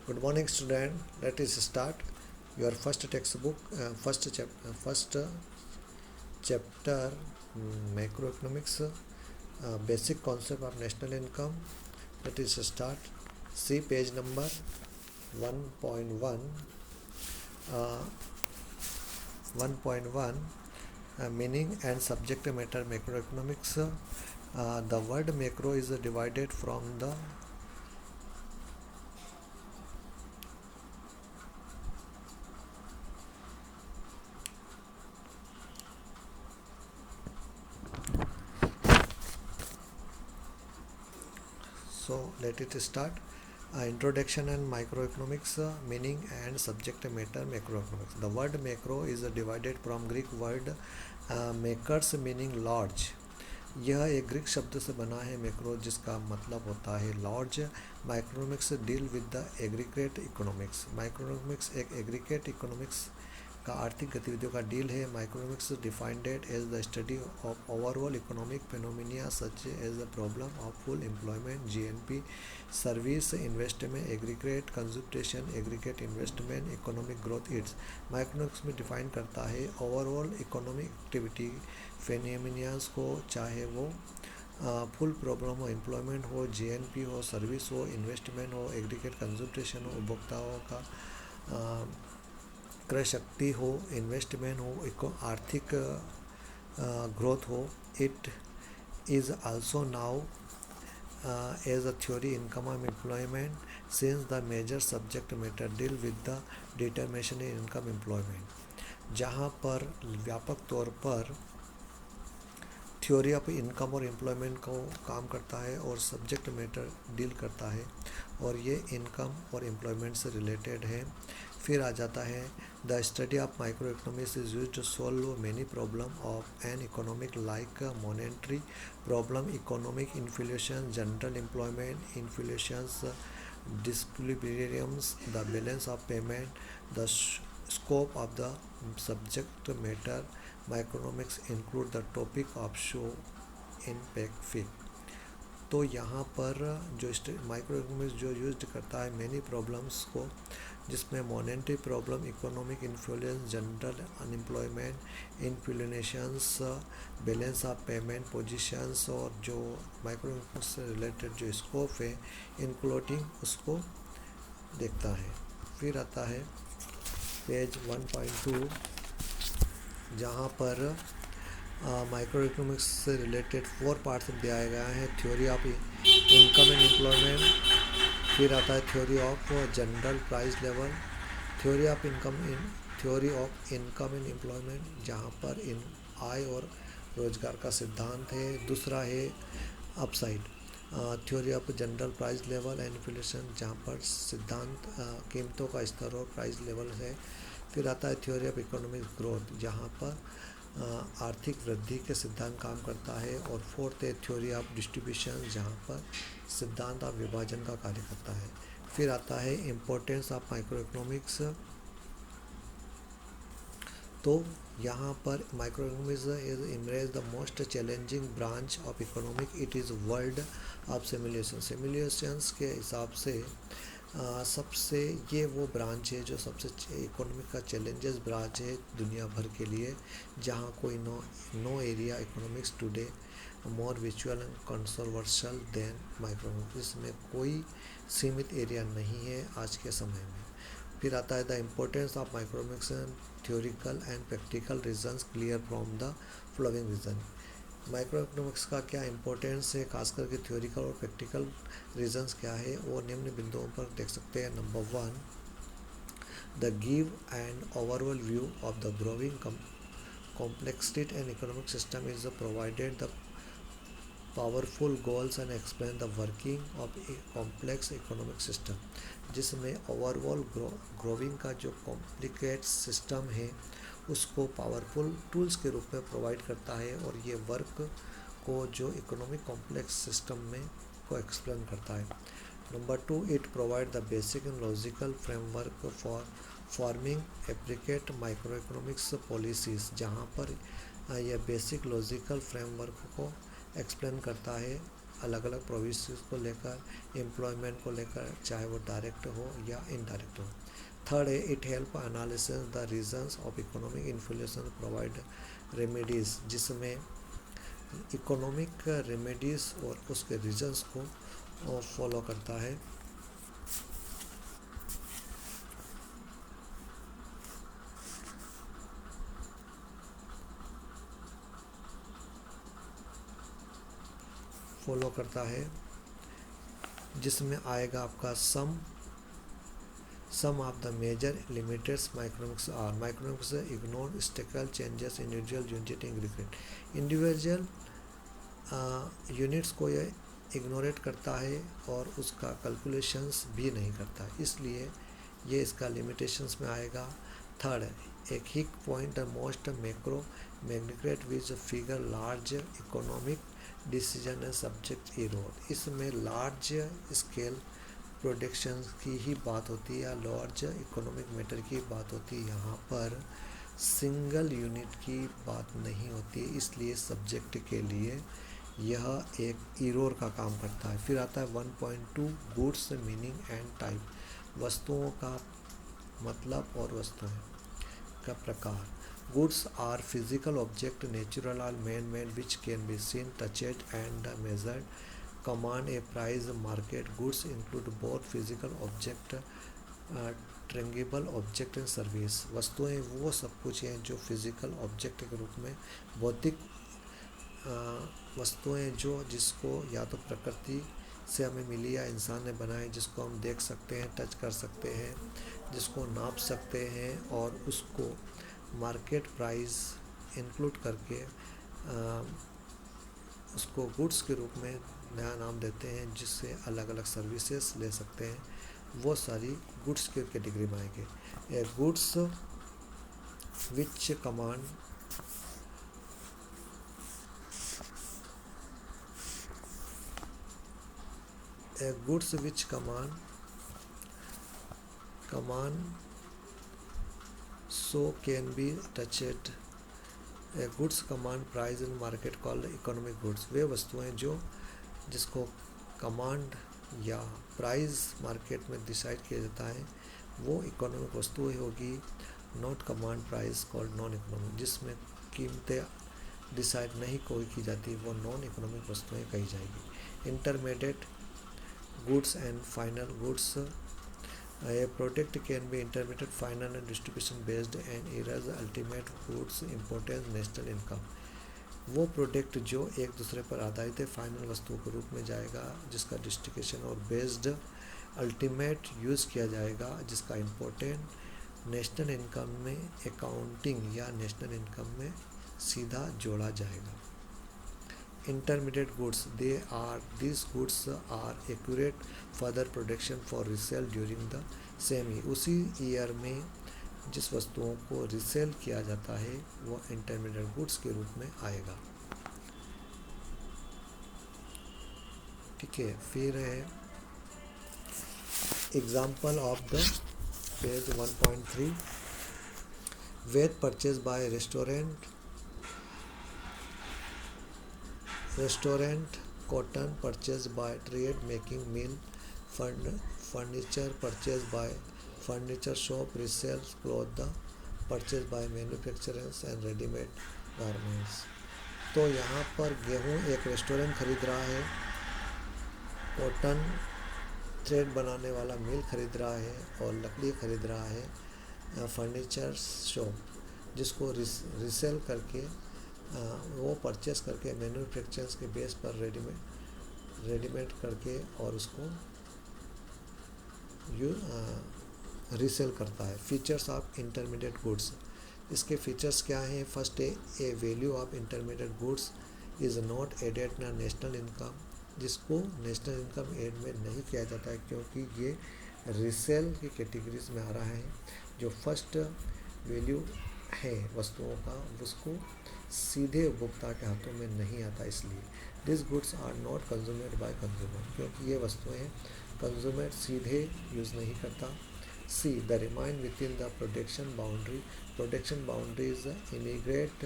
Good morning, student. Let us start your first textbook, first chapter, macroeconomics, basic concept of national income. Let us start. See page number 1.1. 1.1 Meaning and subject matter macroeconomics. The word macro is divided from the So let it start. Introduction and microeconomics, meaning and subject matter macroeconomics. The word macro is divided from Greek word makers meaning large. यह एक Greek शब्द से बना है macro, जिसका मतलब होता है large. Microeconomics deal with the aggregate economics. Microeconomics एक एग्रीगेट इकोनॉमिक्स का आर्थिक गतिविधियों का डील है. Microeconomics defined as the study of overall economic phenomena such as the problem of full employment, GNP, service investment, aggregate consumption, aggregate investment, economic growth. It's microeconomics में define करता है overall economic activity फेनोमिनियाज को, चाहे वो full problem हो, employment हो, GNP हो, service हो, इन्वेस्टमेंट हो, एग्रीगेट कंजप्टेशन हो, उपभोक्ताओं का क्रय शक्ति हो, इन्वेस्टमेंट हो, आर्थिक ग्रोथ हो. It is also now as a theory income of employment, since the major subject matter deal with the determination in income employment. जहाँ पर व्यापक तौर पर थ्योरी ऑफ इनकम और एम्प्लॉयमेंट को काम करता है और सब्जेक्ट मैटर डील करता है, और ये इनकम और एम्प्लॉयमेंट से रिलेटेड है. फिर आ जाता है the study of micro economics is used to solve many problem of an economic like monetary problem, economic inflation, general employment, inflations, disequilibriums, the balance of payment, the scope of the subject matter. Microeconomics include the topic of show in pack. तो यहाँ पर जो microeconomics जो use करता है many problems को, जिसमें monetary problem, economic influence, general unemployment, inflations, balance of payment positions, और जो माइक्रोइकोनॉमिक्स से रिलेटेड जो स्कोप है इंक्लूडिंग उसको देखता है. फिर आता है पेज 1.2, जहाँ पर माइक्रो इकोनॉमिक्स से रिलेटेड 4 पार्ट्स दिया गया है. Theory of income and employment, फिर आता है theory of general price level, theory of income and employment, जहाँ पर इन आय और रोजगार का सिद्धांत है. दूसरा है upside theory of general price level and inflation, जहाँ पर सिद्धांत कीमतों का स्तर और प्राइस लेवल है. फिर आता है थ्योरी ऑफ इकोनॉमिक ग्रोथ, जहाँ पर आर्थिक वृद्धि के सिद्धांत काम करता है. और फोर्थ है थ्योरी ऑफ डिस्ट्रीब्यूशन, जहाँ पर सिद्धांत ऑफ विभाजन का कार्य करता है. फिर आता है इम्पोर्टेंस ऑफ माइक्रो इकोनॉमिक्स. तो यहाँ पर micro economics is emerge the most challenging branch of economic. It is world of simulations के हिसाब से सबसे ये वो ब्रांच है जो सबसे इकोनॉमिक का चैलेंजेस ब्रांच है दुनिया भर के लिए, जहाँ कोई no area economics today more विचुअल एंड कंट्रोवर्शियल देन माइक्रोइकोनॉमिक्स. में कोई सीमित एरिया नहीं है आज के समय में. फिर आता है the importance of microeconomics theoretical and practical reasons clear from the following reason. Micro economics का क्या इंपॉर्टेंस है, खास करके थ्योरिकल और प्रैक्टिकल रीजंस क्या है, वो निम्न बिंदुओं पर देख सकते हैं. Number 1, the give and overall view of the growing complexity and economic system is provided the powerful goals and explain the working of a complex economic system. जिसमें ओवरऑल ग्रोइंग का जो कॉम्प्लिकेट सिस्टम है उसको powerful tools के रूप में provide करता है, और ये वर्क को जो इकोनॉमिक कॉम्प्लेक्स सिस्टम में को एक्सप्लेन करता है. Number 2, it provide the basic and logical framework for forming एप्लीकेट micro economics policies, जहाँ पर यह बेसिक लॉजिकल फ्रेमवर्क को एक्सप्लेन करता है अलग अलग प्रोविंसेस को लेकर, एम्प्लॉयमेंट को लेकर, चाहे वो डायरेक्ट हो या इनडायरेक्ट हो। थर्ड है it help analysis the reasons of economic inflation, provide remedies, जिसमें इकोनॉमिक रेमेडीज और उसके रीजंस को फॉलो करता है। फॉलो करता है जिसमें आएगा आपका some of the major limiteds microeconomics are, microeconomics ignore statical changes individual unit ingredient, individual units को यह इग्नोरेट करता है और उसका कैलकुलेशंस भी नहीं करता है, इसलिए ये इसका लिमिटेशंस में आएगा। थर्ड एक हिक point the most macro magnitude which figure large economic decision है सब्जेक्ट इरोड, इसमें लार्ज स्केल प्रोडक्शन की ही बात होती है, लार्ज इकोनॉमिक मैटर की बात होती है, यहाँ पर सिंगल यूनिट की बात नहीं होती, इसलिए सब्जेक्ट के लिए यह एक इरोर का काम करता है। फिर आता है 1.2 गुड्स मीनिंग एंड टाइप, वस्तुओं का मतलब और वस्तुएं का प्रकार। Goods are physical object natural or man made which can be seen touched and measured, command a price market. Goods include both physical object tangible object and service, वस्तुएं वो सब कुछ हैं जो फिजिकल ऑब्जेक्ट के रूप में, भौतिक वस्तुएं जो जिसको या तो प्रकृति से हमें मिली या इंसान ने बनाई, जिसको हम देख सकते हैं, टच कर सकते हैं, जिसको नाप सकते हैं और उसको मार्केट प्राइस इंक्लूड करके उसको गुड्स के रूप में नया नाम देते हैं, जिससे अलग अलग सर्विसेज ले सकते हैं, वो सारी गुड्स के कैटेगरी में आएंगे। Goods which command goods which command so can be touched, goods command price in market called economic goods, वे वस्तुएं जो जिसको कमांड या प्राइस मार्केट में डिसाइड किया जाता है वो इकोनॉमिक वस्तुएं होगी। Not command price called non economic, जिसमें कीमतें डिसाइड नहीं कोई की जाती वो नॉन इकोनॉमिक वस्तुएं कही जाएगी। Intermediate goods and final goods, a product can be intermediate, final and distribution based and erase ultimate goods importance national income, वो प्रोडक्ट जो एक दूसरे पर आधारित है फाइनल वस्तुओं के रूप में जाएगा, जिसका डिस्ट्रीब्यूशन और बेस्ड अल्टीमेट यूज़ किया जाएगा, जिसका इम्पोर्टेंट नेशनल इनकम में अकाउंटिंग या नेशनल इनकम में सीधा जोड़ा जाएगा। Intermediate goods, these goods are accurate further production for resale during the same year, उसी ईयर में जिस वस्तुओं को रिसेल किया जाता है वो इंटरमीडिएट गुड्स के रूप में आएगा। ठीक है, फिर है example of the page 1.3, wheat purchase by restaurant, cotton purchase by trade making mill, furniture purchase by furniture shop, resale cloth purchase by manufacturers and readymade garments. तो यहाँ पर गेहूँ एक रेस्टोरेंट खरीद रहा है, कॉटन थ्रेड बनाने वाला मिल खरीद रहा है और लकड़ी खरीद रहा है फर्नीचर शॉप, जिसको रिसेल करके वो परचेस करके मैन्युफैक्चरर्स के बेस पर रेडीमेड करके और उसको रीसेल करता है। फीचर्स ऑफ इंटरमीडिएट गुड्स, इसके फीचर्स क्या हैं? First a value of intermediate goods is not added ना नेशनल इनकम, जिसको नेशनल इनकम एड में नहीं किया जाता है क्योंकि ये रीसेल की कैटेगरीज में आ रहा है। जो फर्स्ट वैल्यू है वस्तुओं का उसको सीधे उपभोक्ता के हाथों में नहीं आता, इसलिए this goods are not consumed by consumer, क्योंकि ये वस्तुएं कंज्यूमर सीधे यूज़ नहीं करता। See the remain within the production boundary, production boundaries emigrate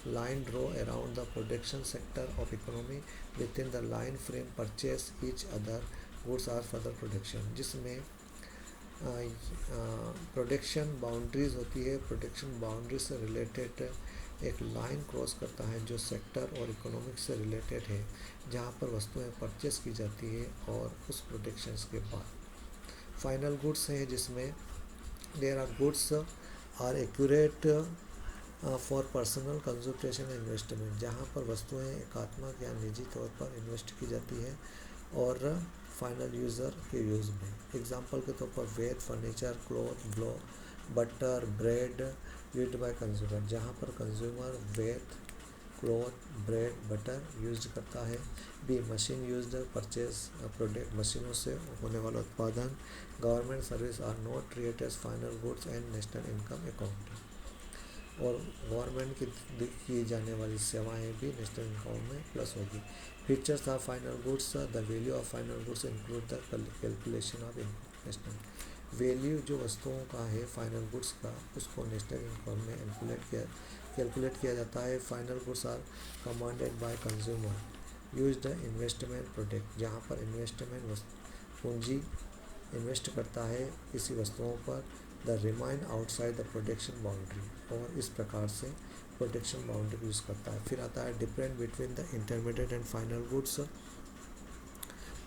line draw around the production sector of economy. Within the line frame purchase each other goods are further production, जिसमें production boundaries होती है। Production boundary से related एक line cross करता है जो sector और economic से रिलेटेड है, जहाँ पर वस्तुएं परचेस की जाती है और उस प्रोडक्शंस के बाद फाइनल गुड्स हैं, जिसमें there are goods are accurate for personal consumption investment, जहाँ पर वस्तुएं एकात्मक या निजी तौर पर इन्वेस्ट की जाती है और फाइनल यूज़र के यूज़ में। एग्जांपल के तौर पर wheat, furniture, cloth, glow, butter, bread used by consumer, जहाँ पर consumer wheat, cloth, bread, butter use करता है। B machine used purchase product, मशीनों से होने वाला उत्पादन। Government service are not treated as final goods and national income account, और गवर्नमेंट की जाने वाली सेवाएं भी नेशनल इनकम में प्लस होगी। Features of final goods, the value of final goods include the calculation of national value, जो वस्तुओं का है फाइनल गुड्स का, उसको नेशनल इनकम में कैलकुलेट किया जाता है। Final goods are commanded by consumer used investment product, जहाँ पर इन्वेस्टमेंट पूंजी इन्वेस्ट करता है किसी वस्तुओं पर। The remain outside the production boundary, और इस प्रकार से प्रोडक्शन बाउंड्री यूज़ करता है। फिर आता है different between the intermediate and final goods,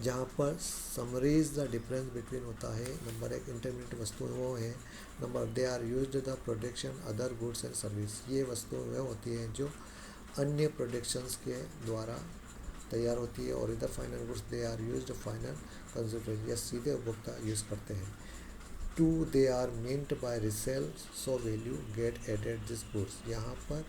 जहाँ पर समरीज द डिफरेंस बिटवीन होता है। नंबर 1 इंटरमीडिएट वस्तुएं वो हैं, number they are used the production other goods and service, ये वस्तुएं वह होती हैं जो अन्य प्रोडक्शंस के द्वारा तैयार होती है। और इधर final goods they are used final consumer, यह सीधे उपभोक्ता यूज़ करते हैं। 2 they are meant by resale so value get added this goods, यहाँ पर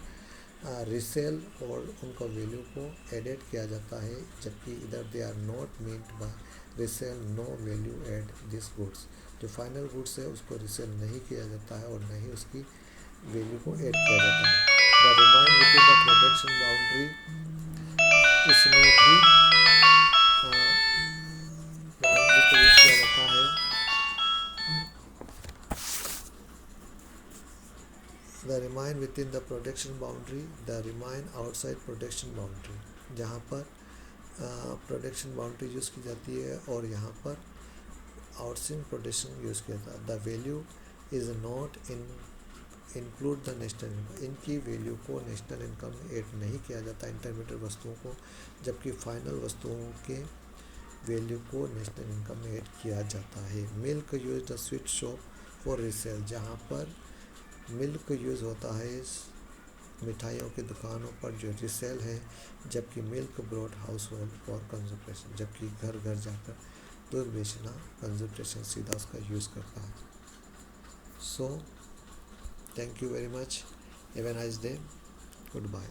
रिसेल और उनका वैल्यू को एडेड किया जाता है, जबकि इधर they are not meant by resale no value add this goods, जो फाइनल गुड्स है उसको रिसेल नहीं किया जाता है और न ही उसकी वैल्यू को ऐड किया जाता है। The remain with the production boundary, इसमें भी बाउंड्री को यूज किया जाता है। The remain within the production boundary, the remain outside production boundary, जहाँ पर प्रोडक्शन बाउंड्री यूज़ की जाती है और यहाँ पर आउटसाइड प्रोडक्शन यूज़ किया जाता है। The value is not include the national income, इनकी वैल्यू को नेशनल इनकम में ऐड नहीं किया जाता इंटरमीडिएट वस्तुओं को, जबकि फाइनल वस्तुओं के वैल्यू को नेशनल इनकम में ऐड किया जाता है। Milk use the sweet shop for resale, जहाँ पर मिल्क यूज़ होता है मिठाइयों की दुकानों पर जो रिसेल है, जबकि milk broad household for consumption, जबकि घर घर जाकर दूध बेचना कंजप्शन सीधा उसका यूज़ करता है। So thank you very much, have a nice day, good bye.